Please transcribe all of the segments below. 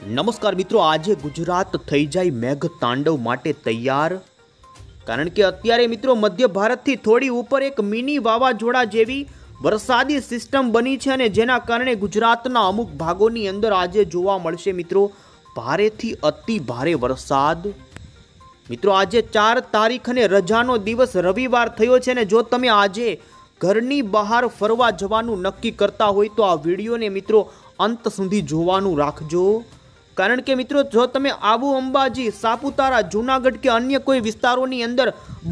નમસ્કાર મિત્રો, આજે ગુજરાત થઈ જાય મેઘ તાંડવ માટે તૈયાર। કારણ કે અત્યારે મિત્રો મધ્ય ભારતથી થોડી ઉપર એક મિની વાવાઝોડા જેવી વરસાદી સિસ્ટમ બની છે અને જેના કારણે ગુજરાતના અમુક ભાગોની અંદર આજે જોવા મળશે મિત્રો ભારેથી અતિ ભારે વરસાદ। મિત્રો આજે 4 તારીખ અને રજાનો દિવસ રવિવાર થયો છે અને જો તમે આજે ઘરની બહાર ફરવા જવાનું નક્કી કરતા હોય તો આ વિડીયોને મિત્રો અંત સુધી જોવાનું રાખજો। કારણ કે મિત્રો જો તમે આબુ અંબાજી સાપુતારા જૂનાગઢ કે અન્ય કોઈ વિસ્તારોની અંદર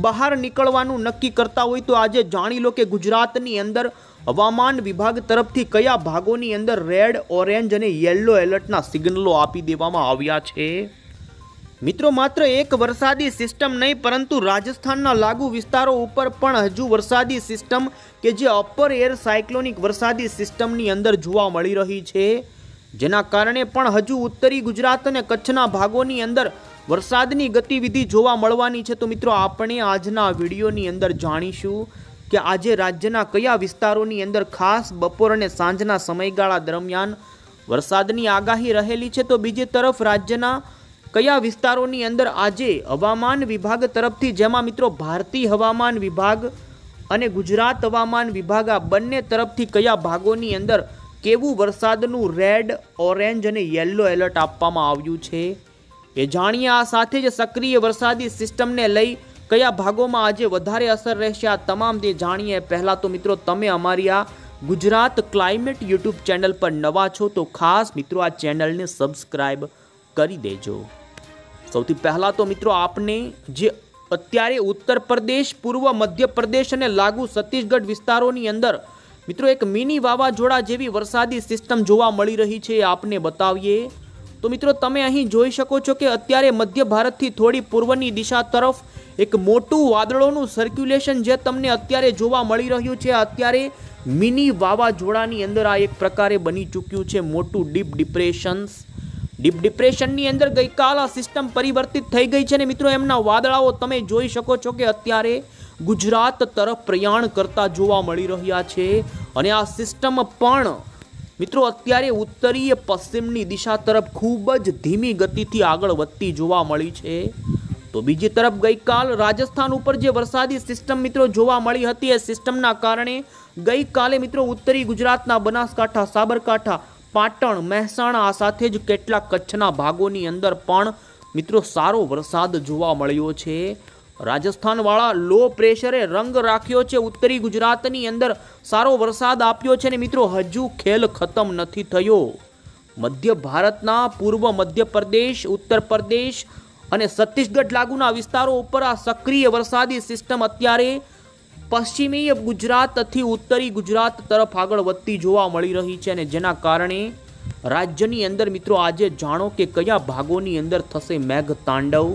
બહાર નીકળવાનું નક્કી કરતા હોય તો આજે જાણી લો કે ગુજરાતની અંદર હવામાન વિભાગ તરફથી કયા ભાગોની અંદર રેડ ઓરેન્જ અને યલો એલર્ટના સિગ્નલો આપી દેવામાં આવ્યા છે। મિત્રો માત્ર એક વરસાદી સિસ્ટમ નહીં પરંતુ રાજસ્થાનના લાગુ વિસ્તારો ઉપર પણ હજુ વરસાદી સિસ્ટમ કે જે અપર એર સાયક્લોનિક વરસાદી સિસ્ટમની અંદર જોવા મળી રહી છે, જેના કારણે પણ હજુ ઉત્તરી ગુજરાત અને કચ્છના ભાગોની અંદર વરસાદની ગતિવિધિ જોવા મળવાની છે। તો મિત્રો આપણે આજના વિડીયોની અંદર જાણીશું કે આજે રાજ્યના કયા વિસ્તારોની અંદર ખાસ બપોર અને સાંજના સમયગાળા દરમિયાન વરસાદની આગાહી રહેલી છે, તો બીજી તરફ રાજ્યના કયા વિસ્તારોની અંદર આજે હવામાન વિભાગ તરફથી જેમાં મિત્રો ભારતીય હવામાન વિભાગ અને ગુજરાત હવામાન વિભાગ આ બંને તરફથી કયા ભાગોની અંદર કેવું વરસાદનું રેડ ઓરેન્જ અને યલો એલર્ટ આપવામાં આવ્યું છે એ જાણીએ। આ સાથે જ સક્રિય વરસાદી સિસ્ટમને લઈ કયા ભાગોમાં આજે વધારે અસર રહેશે આ તમામ તે જાણીએ। પહેલાં તો મિત્રો તમે અમારી આ ગુજરાત ક્લાઇમેટ યુટ્યુબ ચેનલ પર નવા છો તો ખાસ મિત્રો આ ચેનલને સબસ્ક્રાઈબ કરી દેજો। સૌથી પહેલાં તો મિત્રો આપને જે અત્યારે ઉત્તર પ્રદેશ પૂર્વ મધ્યપ્રદેશ અને લાગુ છત્તીસગઢ વિસ્તારોની અંદર મિત્રો એક મિની વાવાઝોડા જેવી વરસાદી સિસ્ટમ જોવા મળી રહી છે એ આપને બતાવીએ। તો મિત્રો તમે અહીં જોઈ શકો છો કે અત્યારે મધ્ય ભારતથી થોડી પૂર્વની દિશા તરફ એક મોટું વાદળોનું સર્ક્યુલેશન જે તમને અત્યારે જોવા મળી રહ્યું છે અત્યારે મિની વાવાઝોડાની અંદર આ એક પ્રકારે બની ચૂક્યું છે મોટું ડીપ ડિપ્રેશનની અંદર ગઈકાલ આ સિસ્ટમ પરિવર્તિત થઈ ગઈ છે અને મિત્રો એમના વાદળાઓ તમે જોઈ શકો છો કે અત્યારે ગુજરાત તરફ પ્રયાણ કરતા જોવા મળી રહ્યા છે અને આ સિસ્ટમ પણ મિત્રો અત્યારે ઉત્તરીય પશ્ચિમની દિશા તરફ ખૂબ જ ધીમી ગતિથી આગળ વધતી જોવા મળી છે। તો બીજી તરફ ગઈકાલ રાજસ્થાન ઉપર જે વરસાદી સિસ્ટમ મિત્રો જોવા મળી હતી એ સિસ્ટમના કારણે ગઈકાલે મિત્રો ઉત્તરી ગુજરાતના બનાસકાંઠા સાબરકાંઠા પાટણ મહેસાણા આ સાથે જ કેટલાક કચ્છના ભાગોની અંદર પણ મિત્રો સારો વરસાદ જોવા મળ્યો છે। રાજસ્થાનવાળા લો પ્રેશરે રંગ રાખ્યો છે, ઉત્તરી ગુજરાતની અંદર સારો વરસાદ આપ્યો છે અને મિત્રો હજુ ખેલ ખતમ નથી થયો। મધ્ય ભારતના પૂર્વ મધ્યપ્રદેશ ઉત્તર પ્રદેશ અને છત્તીસગઢ લાગુના વિસ્તારો ઉપર આ સક્રિય વરસાદી સિસ્ટમ અત્યારે પશ્ચિમીય ગુજરાતથી ઉત્તરી ગુજરાત તરફ આગળ વધતી જોવા મળી રહી છે અને જેના કારણે રાજ્યની અંદર મિત્રો આજે જાણો કે કયા ભાગોની અંદર થશે મેઘ તાંડવ।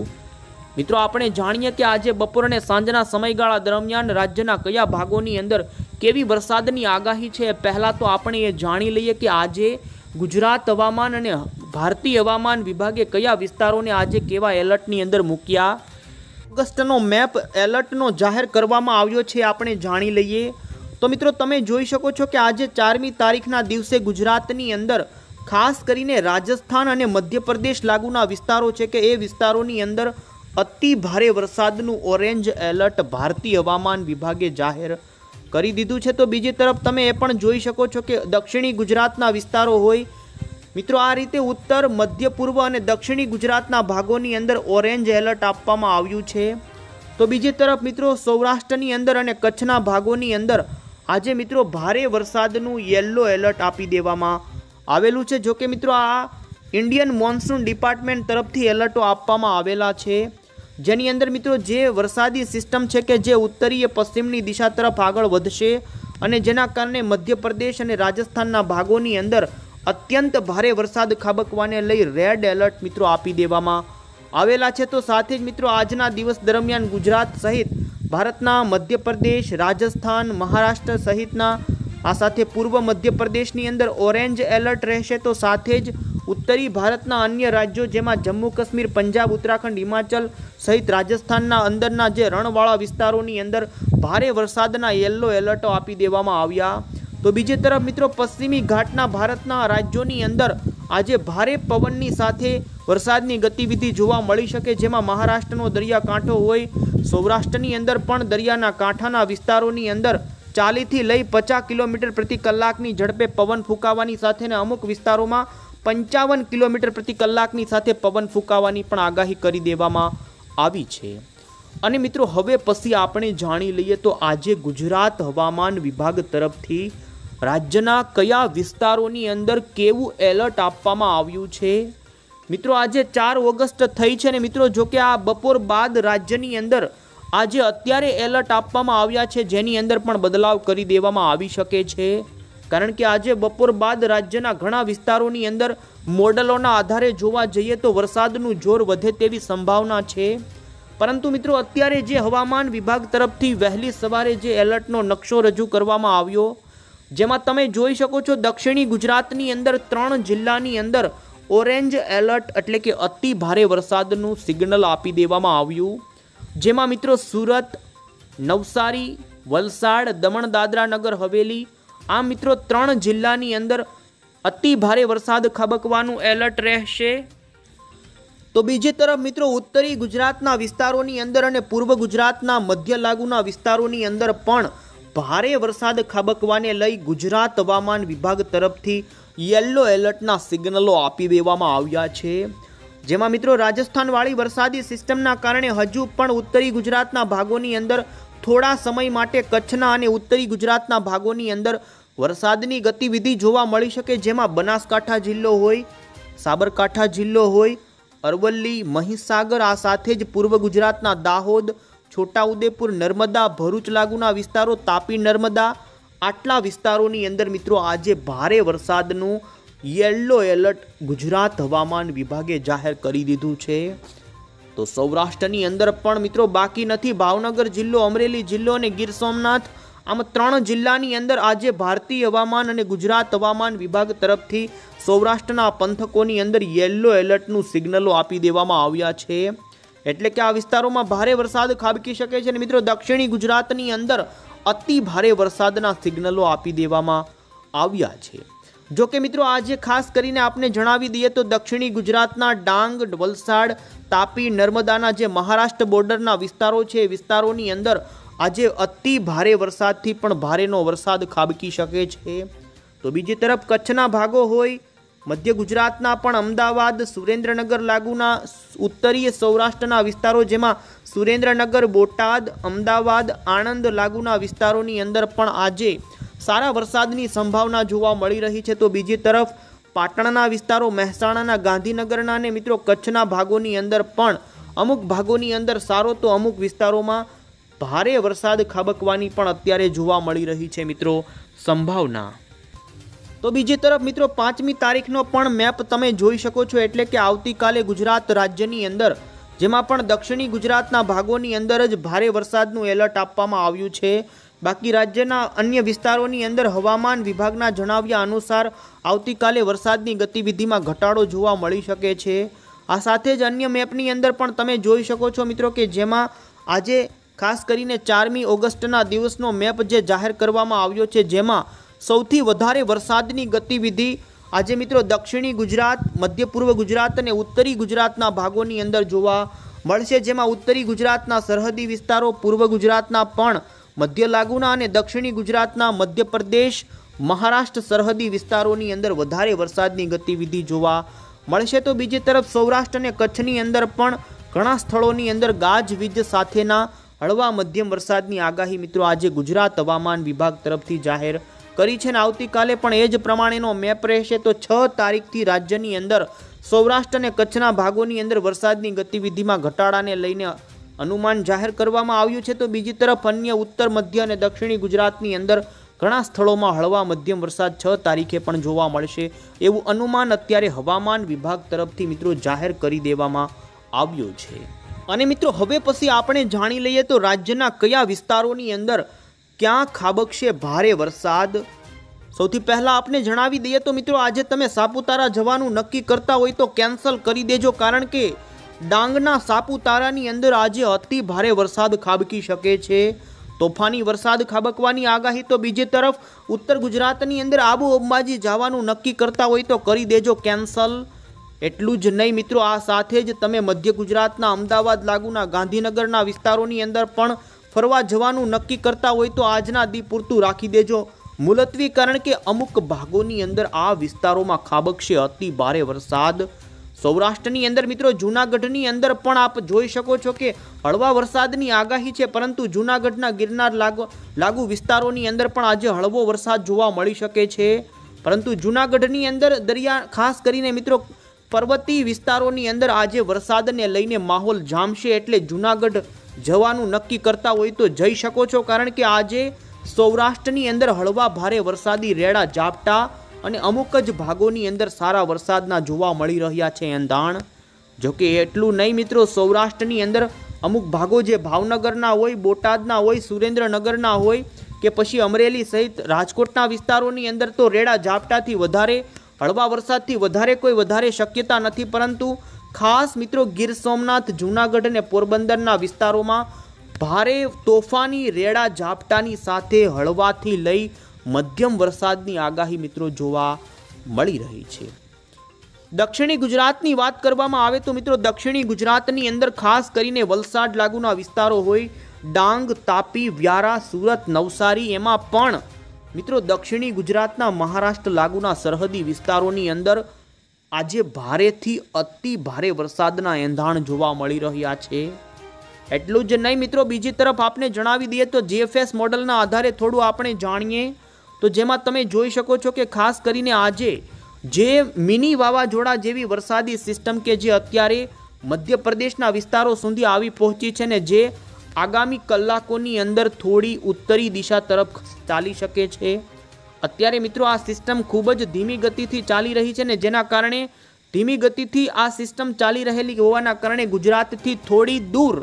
મિત્રો આપણે જાણીએ કે આજે બપોર અને સાંજના સમયગાળા દરમિયાન રાજ્યના કયા ભાગોની અંદર કેવી વરસાદની આગાહી છે। પહેલાં તો આપણે એ જાણી લઈએ કે આજે ગુજરાત હવામાન અને ભારતીય હવામાન વિભાગે કયા વિસ્તારોને આજે કેવા એલર્ટની અંદર મૂક્યા। ઓગસ્ટનો મેપ એલર્ટનો જાહેર કરવામાં આવ્યો છે આપણે જાણી લઈએ। તો મિત્રો તમે જોઈ શકો છો કે આજે 4મી તારીખના દિવસે ગુજરાતની અંદર ખાસ કરીને રાજસ્થાન અને મધ્યપ્રદેશ લાગુના વિસ્તારો છે કે એ વિસ્તારોની અંદર અતિ ભારે વરસાદનું ઓરેન્જ એલર્ટ ભારતીય હવામાન વિભાગે જાહેર કરી દીધું છે। તો બીજી તરફ તમે એ પણ જોઈ શકો છો કે દક્ષિણી ગુજરાતના વિસ્તારો હોય મિત્રો આ રીતે ઉત્તર મધ્ય પૂર્વ અને દક્ષિણી ગુજરાતના ભાગોની અંદર ઓરેન્જ એલર્ટ આપવામાં આવ્યું છે। તો બીજી તરફ મિત્રો સૌરાષ્ટ્રની અંદર અને કચ્છના ભાગોની અંદર આજે મિત્રો ભારે વરસાદનું યલો એલર્ટ આપી દેવામાં આવેલું છે। જોકે મિત્રો આ ઇન્ડિયન મોન્સૂન ડિપાર્ટમેન્ટ તરફથી એલર્ટો આપવામાં આવેલા છે, જેની અંદર મિત્રો જે વરસાદી સિસ્ટમ છે કે જે ઉત્તરીય પશ્ચિમની દિશા તરફ આગળ વધશે અને જેના કારણે મધ્યપ્રદેશ અને રાજસ્થાનના ભાગોની અંદર અત્યંત ભારે વરસાદ ખાબકવાને લઈ રેડ એલર્ટ મિત્રો આપી દેવામાં આવેલા છે। તો સાથે જ મિત્રો આજના દિવસ દરમિયાન ગુજરાત સહિત ભારતના મધ્યપ્રદેશ રાજસ્થાન મહારાષ્ટ્ર સહિતના આ સાથે પૂર્વ મધ્યપ્રદેશની અંદર ઓરેન્જ એલર્ટ રહેશે। તો સાથે જ ઉત્તરી ભારતના અન્ય રાજ્યો જેમાં જમ્મુ કાશ્મીર પંજાબ ઉત્તરાખંડ હિમાચલ સહિત રાજસ્થાનના અંદરના જે રણવાળા વિસ્તારોની અંદર ભારે વરસાદના યલો એલર્ટો આપી દેવામાં આવ્યા। તો બીજી તરફ મિત્રો પશ્ચિમી ઘાટના ભારતના રાજ્યોની અંદર આજે ભારે પવનની સાથે વરસાદની ગતિવિધિ જોવા મળી શકે, જેમાં મહારાષ્ટ્રનો દરિયાકાંઠો હોય, સૌરાષ્ટ્રની અંદર પણ દરિયાના કાંઠાના વિસ્તારોની અંદર 40 થી લઈ 50 કિલોમીટર પ્રતિ કલાકની ઝડપે પવન ફૂંકાવાની સાથે અમુક વિસ્તારોમાં 55 કિલોમીટર પ્રતિ કલાકની સાથે પવન ફૂંકાવાની પણ આગાહી કરી દેવામાં આવી છે। અને મિત્રો હવે પછી આપણે જાણી લઈએ તો આજે ગુજરાત હવામાન વિભાગ તરફથી રાજ્યના કયા વિસ્તારોની અંદર કેવું એલર્ટ આપવામાં આવ્યું છે। મિત્રો આજે 4 ઓગસ્ટ થઈ છે ને મિત્રો, જો કે આ બપોર બાદ રાજ્યની અંદર આજે અત્યારે એલર્ટ આપવામાં આવ્યા છે, જેની અંદર પણ બદલાવ કરી દેવામાં આવી શકે છે, કારણ કે આજે બપોર બાદ રાજ્યના ઘણા વિસ્તારોની અંદર મોડલોના આધારે જોવા જઈએ તો વરસાદનું જોર વધે તેવી સંભાવના છે। પરંતુ મિત્રો અત્યારે જે હવામાન વિભાગ તરફથી વહેલી સવારે જે એલર્ટનો નકશો રજૂ કરવામાં આવ્યો, જેમાં તમે જોઈ શકો છો દક્ષિણી ગુજરાતની અંદર 3 જિલ્લાની અંદર ઓરેન્જ એલર્ટ એટલે કે અતિ ભારે વરસાદનું સિગ્નલ આપી દેવામાં આવ્યું, જેમાં મિત્રો સુરત, નવસારી, વલસાડ, દમણ દાદરા નગર હવેલી આ મિત્રો 3 જિલ્લાની અંદર અતિ ભારે વરસાદ ખાબકવાનું એલર્ટ રહેશે। તો બીજી તરફ મિત્રો ઉત્તરી ગુજરાતના વિસ્તારોની અંદર અને પૂર્વ ગુજરાતના મધ્ય લાગુના વિસ્તારોની અંદર પણ ભારે વરસાદ ખાબકવાને લઈ ગુજરાત હવામાન વિભાગ તરફથી યલો એલર્ટના સિગ્નલો આપી દેવામાં આવ્યા છે, જેમાં મિત્રો રાજસ્થાનવાળી વરસાદી સિસ્ટમના કારણે હજુ પણ ઉત્તરી ગુજરાતના ભાગોની અંદર થોડા સમય માટે કચ્છના અને ઉત્તરી ગુજરાતના ભાગોની અંદર વરસાદની ગતિવિધિ જોવા મળી શકે, જેમાં બનાસકાંઠા જિલ્લો હોય, સાબરકાંઠા જિલ્લો હોય, અરવલ્લી, મહીસાગર, આ સાથે જ પૂર્વ ગુજરાતના દાહોદ, છોટાઉદેપુર, નર્મદા, ભરૂચ લાગુના વિસ્તારો, તાપી, નર્મદા આટલા વિસ્તારોની અંદર મિત્રો આજે ભારે વરસાદનું યલો એલર્ટ ગુજરાત હવામાન વિભાગે જાહેર કરી દીધું છે। તો સૌરાષ્ટ્રની અંદર પણ મિત્રો બાકી નથી, ભાવનગર જિલ્લો, અમરેલી જિલ્લો અને ગીર સોમનાથ આમ 3 જિલ્લાની અંદર આજે ભારતીય હવામાન અને ગુજરાત હવામાન વિભાગ તરફથી સૌરાષ્ટ્રના પંથકોની અંદર યલો એલર્ટનું સિગ્નલો આપી દેવામાં આવ્યા છે, એટલે કે આ વિસ્તારોમાં ભારે વરસાદ ખાબકી શકે છે। અને મિત્રો દક્ષિણી ગુજરાતની અંદર અતિ ભારે વરસાદના સિગ્નલો આપી દેવામાં આવ્યા છે। જો કે મિત્રો આજે ખાસ કરીને આપણે જણાવી દઈએ તો દક્ષિણી ગુજરાતના ડાંગ, વલસાડ, તાપી, નર્મદાના જે મહારાષ્ટ્ર બોર્ડરના વિસ્તારો છે એ વિસ્તારોની અંદર આજે અતિ ભારે વરસાદથી પણ ભારેનો વરસાદ ખાબકી શકે છે। તો બીજી તરફ કચ્છના ભાગો હોય, મધ્ય ગુજરાતના પણ અમદાવાદ, સુરેન્દ્રનગર લાગુના ઉત્તરીય સૌરાષ્ટ્રના વિસ્તારો, જેમાં સુરેન્દ્રનગર, બોટાદ, અમદાવાદ, આણંદ લાગુના વિસ્તારોની અંદર પણ આજે સારા વરસાદની સંભાવના જોવા મળી રહી છે। તો બીજી તરફ પાટણના વિસ્તારો, મહેસાણાના, ગાંધીનગરના અને મિત્રો કચ્છના ભાગોની અંદર પણ અમુક ભાગોની અંદર સારો તો અમુક વિસ્તારોમાં ભારે વરસાદ ખાબકવાની પણ અત્યારે જોવા મળી રહી છે મિત્રો સંભાવના। તો બીજી તરફ મિત્રો 5મી તારીખનો પણ મેપ તમે જોઈ શકો છો, એટલે કે આવતીકાલે ગુજરાત રાજ્યની અંદર જેમાં પણ દક્ષિણી ગુજરાતના ભાગોની અંદર જ ભારે વરસાદનું એલર્ટ આપવામાં આવ્યું છે। બાકી રાજ્યના અન્ય વિસ્તારોની અંદર હવામાન વિભાગના જણાવ્યા અનુસાર આવતીકાલે વરસાદની ગતિવિધિમાં ઘટાડો જોવા મળી શકે છે। આ સાથે જ અન્ય મેપની અંદર પણ તમે જોઈ શકો છો મિત્રો કે જેમાં આજે ખાસ કરીને 4મી ઓગસ્ટના દિવસનો મેપ જે જાહેર કરવામાં આવ્યો છે, જેમાં સૌથી વધારે વરસાદની ગતિવિધિ આજે મિત્રો દક્ષિણી ગુજરાત, મધ્ય પૂર્વ ગુજરાત અને ઉત્તરી ગુજરાતના ભાગોની અંદર જોવા મળશે, જેમાં ઉત્તરી ગુજરાતના સરહદી વિસ્તારો, પૂર્વ ગુજરાતના પણ મધ્ય લાગુના અને દક્ષિણી ગુજરાતના મધ્યપ્રદેશ, મહારાષ્ટ્ર સરહદી વિસ્તારોની અંદર વધારે વરસાદની ગતિવિધિ જોવા મળશે। તો બીજી તરફ સૌરાષ્ટ્ર અને કચ્છની અંદર પણ ઘણા સ્થળોની અંદર ગાજવીજ સાથેના હળવા મધ્યમ વરસાદની આગાહી મિત્રો આજે ગુજરાત હવામાન વિભાગ તરફથી જાહેર કરી છે, અને આવતીકાલે પણ એ જ પ્રમાણેનો મેપ રહેશે। તો 6 તારીખથી રાજ્યની અંદર સૌરાષ્ટ્ર અને કચ્છના ભાગોની અંદર વરસાદની ગતિવિધિમાં ઘટાડાને લઈને અનુમાન જાહેર કરવામાં આવ્યું છે। તો બીજી તરફ અન્ય ઉત્તર, મધ્ય અને દક્ષિણી ગુજરાતની અંદર ઘણા સ્થળોમાં હળવા મધ્યમ વરસાદ 6 તારીખે પણ જોવા મળશે એવું અનુમાન અત્યારે હવામાન વિભાગ તરફથી મિત્રો જાહેર કરી દેવામાં આવ્યું છે। અને મિત્રો હવે પછી આપણે જાણી લઈએ તો રાજ્યના કયા વિસ્તારોની અંદર ક્યાં ખાબકશે ભારે વરસાદ। સૌથી પહેલા આપણે જણાવી દઈએ તો મિત્રો આજે તમે સાપુતારા જવાનું નક્કી કરતા હોય તો કેન્સલ કરી દેજો, કારણ કે ડાંગના સાપુતારાની અંદર આજે અતિ ભારે વરસાદ ખાબકી શકે છે। તોફાની વરસાદ ખાબકવાની આગાહી તો બીજી તરફ ઉત્તર ગુજરાતની અંદર આબુ અંબાજી જવાનું નક્કી કરતા હોય તો કરી દેજો કેન્સલ। એટલું જ નહીં મિત્રો, આ સાથે જ તમે મધ્ય ગુજરાતના અમદાવાદ લાગુના ગાંધીનગરના વિસ્તારોની અંદર પણ ફરવા જવાનું નક્કી કરતા હોય તો આજના દી પૂરતું રાખી દેજો મુલતવી, કારણ કે અમુક ભાગોની અંદર આ વિસ્તારોમાં ખાબકશે અતિ ભારે વરસાદ। સૌરાષ્ટ્રની અંદર મિત્રો જૂનાગઢની અંદર પણ આપ જોઈ શકો છો કે હળવા વરસાદની આગાહી છે, પરંતુ જૂનાગઢના ગિરનાર લાગુ વિસ્તારોની અંદર પણ આજે હળવો વરસાદ જોવા મળી શકે છે। પરંતુ જૂનાગઢની અંદર દરિયા ખાસ કરીને મિત્રો પર્વતીય વિસ્તારોની અંદર આજે વરસાદને લઈને માહોલ જામશે, એટલે જૂનાગઢ જવાનું નક્કી કરતા હોય તો જઈ શકો છો, કારણ કે આજે સૌરાષ્ટ્રની અંદર હળવા ભારે વરસાદી રેડા ઝાપટા અને અમુક જ ભાગોની અંદર સારા વરસાદના જોવા મળી રહ્યા છે એંધાણ। જોકે એટલું નહીં મિત્રો, સૌરાષ્ટ્રની અંદર અમુક ભાગો જે ભાવનગરના હોય, બોટાદના હોય, સુરેન્દ્રનગરના હોય કે પછી અમરેલી સહિત રાજકોટના વિસ્તારોની અંદર તો રેડા ઝાપટાથી વધારે હળવા વરસાદથી વધારે કોઈ વધારે શક્યતા નથી, પરંતુ ખાસ મિત્રો ગીર સોમનાથ, જૂનાગઢ અને પોરબંદરના વિસ્તારોમાં ભારે તોફાની રેડા ઝાપટાની સાથે હળવાથી લઈ મધ્યમ વરસાદની આગાહી મિત્રો જોવા મળી રહી છે। દક્ષિણી ગુજરાતની વાત કરવામાં આવે તો મિત્રો દક્ષિણી ગુજરાતની અંદર ખાસ કરીને વલસાડ લાગુના વિસ્તારો હોય, ડાંગ, તાપી, વ્યારા, સુરત, નવસારી, એમાં પણ મિત્રો દક્ષિણી ગુજરાતના મહારાષ્ટ્ર લાગુના સરહદી વિસ્તારોની અંદર આજે ભારેથી અતિ ભારે વરસાદના એંધાણ જોવા મળી રહ્યા છે। એટલું જ નહીં મિત્રો, બીજી તરફ આપણે જણાવી દઈએ તો જીએફએસ મોડલના આધારે થોડું આપણે જાણીએ તો જેમાં તમે જોઈ શકો છો કે ખાસ કરીને આજે જે મિની વાવાઝોડા જેવી વરસાદી સિસ્ટમ કે જે અત્યારે મધ્યપ્રદેશના વિસ્તારો સુધી આવી પહોંચી છે ને જે આગામી કલાકોની અંદર થોડી ઉત્તરી દિશા તરફ ચાલી શકે છે। અત્યારે મિત્રો આ સિસ્ટમ ખૂબ જ ધીમી ગતિથી ચાલી રહી છે ને જેના કારણે ધીમી ગતિથી આ સિસ્ટમ ચાલી રહેલી હોવાના કારણે ગુજરાતથી થોડી દૂર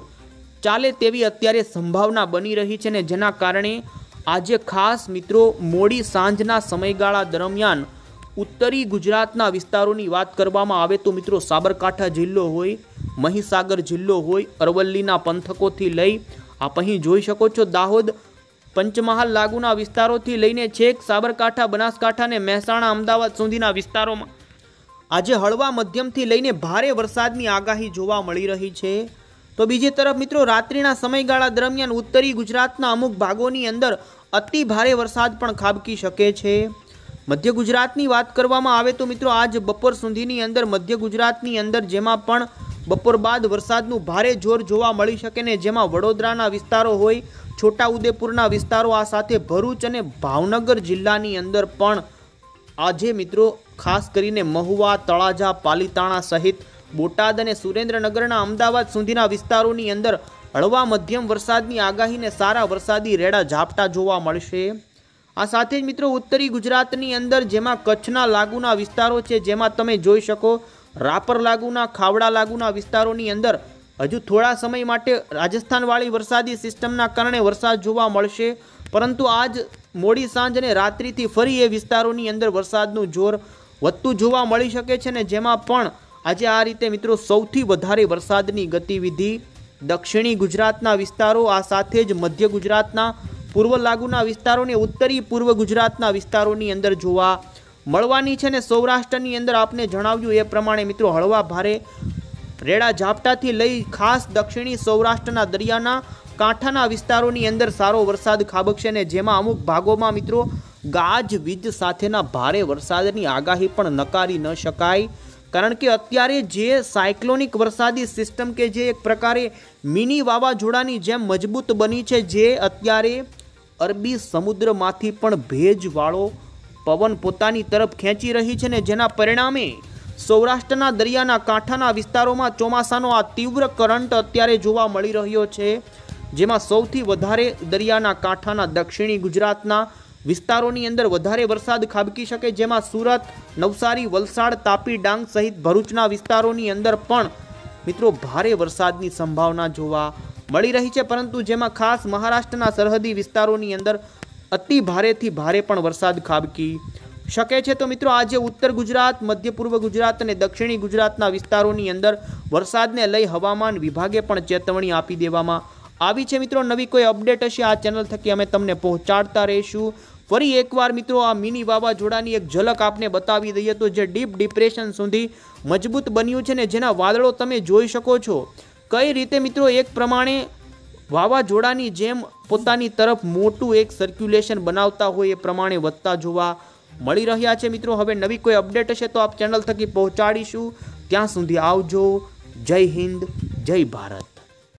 ચાલે તેવી અત્યારે સંભાવના બની રહી છે ને જેના કારણે આજે ખાસ મિત્રો મોડી સાંજના સમયગાળા દરમિયાન ઉત્તરી ગુજરાતના વિસ્તારોની વાત કરવામાં આવે તો મિત્રો સાબરકાંઠા જિલ્લો હોય, મહીસાગર જિલ્લો હોય, અરવલ્લીના પંથકોથી લઈ આપ અહીં જોઈ શકો છો દાહોદ, પંચમહાલ લાગુના વિસ્તારોથી લઈને છેક સાબરકાંઠા, બનાસકાંઠા અને મહેસાણા, અમદાવાદ સુધીના વિસ્તારોમાં આજે હળવા મધ્યમથી લઈને ભારે વરસાદની આગાહી જોવા મળી રહી છે। તો બીજી તરફ મિત્રો રાત્રિના સમયગાળા દરમિયાન ઉત્તરી ગુજરાતના અમુક ભાગોની અંદર અતિ ભારે વરસાદ પણ ખાબકી શકે છે। મધ્ય ગુજરાતની વાત કરવામાં આવે તો મિત્રો આજ બપોર સુધીની અંદર મધ્ય ગુજરાતની અંદર જેમાં પણ બપોર બાદ વરસાદનું ભારે જોર જોવા મળી શકે ને જેમાં વડોદરાના વિસ્તારો હોય, છોટાઉદેપુરના વિસ્તારો, આ સાથે ભરૂચ અને ભાવનગર જિલ્લાની અંદર પણ આજે મિત્રો ખાસ કરીને મહુવા, તળાજા, પાલીતાણા સહિત બોટાદ અને સુરેન્દ્રનગરના અમદાવાદ સુધીના વિસ્તારોની અંદર હળવા મધ્યમ વરસાદની આગાહીને સારા વરસાદી રેડા ઝાપટા જોવા મળશે। આ સાથે જ મિત્રો ઉત્તરી ગુજરાતની અંદર જેમાં કચ્છના લાગુના વિસ્તારો છે, જેમાં તમે જોઈ શકો રાપર લાગુના, ખાવડા લાગુના વિસ્તારોની અંદર હજુ થોડા સમય માટે રાજસ્થાનવાળી વરસાદી સિસ્ટમના કારણે વરસાદ જોવા મળશે, પરંતુ આજ મોડી સાંજ અને રાત્રિથી ફરી એ વિસ્તારોની અંદર વરસાદનું જોર વધતું જોવા મળી શકે છે ને જેમાં પણ આજે આ રીતે મિત્રો સૌથી વધારે વરસાદની ગતિવિધિ દક્ષિણી ગુજરાતના વિસ્તારો, આ સાથે જ મધ્ય ગુજરાતના પૂર્વ લાગુના વિસ્તારો ને ઉત્તરી પૂર્વ ગુજરાતના વિસ્તારોની અંદર જોવા મળવાની છે ને સૌરાષ્ટ્રની અંદર આપને જણાવ્યું એ પ્રમાણે મિત્રો હળવા ભારે રેડા ઝાપટાથી લઈ ખાસ દક્ષિણી સૌરાષ્ટ્રના દરિયાના કાંઠાના વિસ્તારોની અંદર સારો વરસાદ ખાબકશે ને જેમાં અમુક ભાગોમાં મિત્રો ગાજવીજ સાથેના ભારે વરસાદની આગાહી પણ નકારી ન શકાય, કારણ કે અત્યારે જે સાયક્લોનિક વરસાદી સિસ્ટમ કે જે એક પ્રકારે મિની વાવાઝોડાની જેમ મજબૂત બની છે, જે અત્યારે અરબી સમુદ્રમાંથી પણ ભેજવાળો પવન પોતાની તરફ ખેંચી રહી છે ને જેના પરિણામે સૌરાષ્ટ્રના દરિયાના કાંઠાના વિસ્તારોમાં ચોમાસાનો આ તીવ્ર કરંટ અત્યારે જોવા મળી રહ્યો છે, જેમાં સૌથી વધારે દરિયાના કાંઠાના દક્ષિણી ગુજરાતના વિસ્તારોની અંદર વધારે વરસાદ ખાબકી શકે, જેમાં સુરત, નવસારી, વલસાડ, તાપી, ડાંગ સહિત ભરૂચના વિસ્તારોની અંદર પણ મિત્રો ભારે વરસાદની સંભાવના જોવા મળી રહી છે, પરંતુ જેમાં ખાસ મહારાષ્ટ્રના સરહદી વિસ્તારોની અંદર અતિ ભારેથી ભારે પણ વરસાદ ખાબકી શકે છે। તો મિત્રો આજે ઉત્તર ગુજરાત, મધ્ય પૂર્વ ગુજરાત અને દક્ષિણી ગુજરાતના વિસ્તારોની અંદર વરસાદને લઈ હવામાન વિભાગે પણ ચેતવણી આપી દેવામાં આવી છે મિત્રો નવી કોઈ અપડેટ હશે આ ચેનલ થકી અમે તમને પહોંચાડતા રહીશું। ફરી એકવાર મિત્રો આ મિની વાવાઝોડાની એક ઝલક આપને બતાવી દઈએ તો જે ડીપ ડિપ્રેશન સુધી મજબૂત બન્યું છે ને, જેના વાદળો તમે જોઈ શકો છો કઈ રીતે મિત્રો એક પ્રમાણે વાવાઝોડાની જેમ પોતાની તરફ મોટું એક સર્ક્યુલેશન બનાવતા હોય એ પ્રમાણે વધતા જોવા મળી રહ્યા છે મિત્રો। હવે નવી કોઈ અપડેટ હશે તો આપ ચેનલ થકી પહોંચાડીશું। ત્યાં સુધી આવજો। જય હિન્દ, જય ભારત।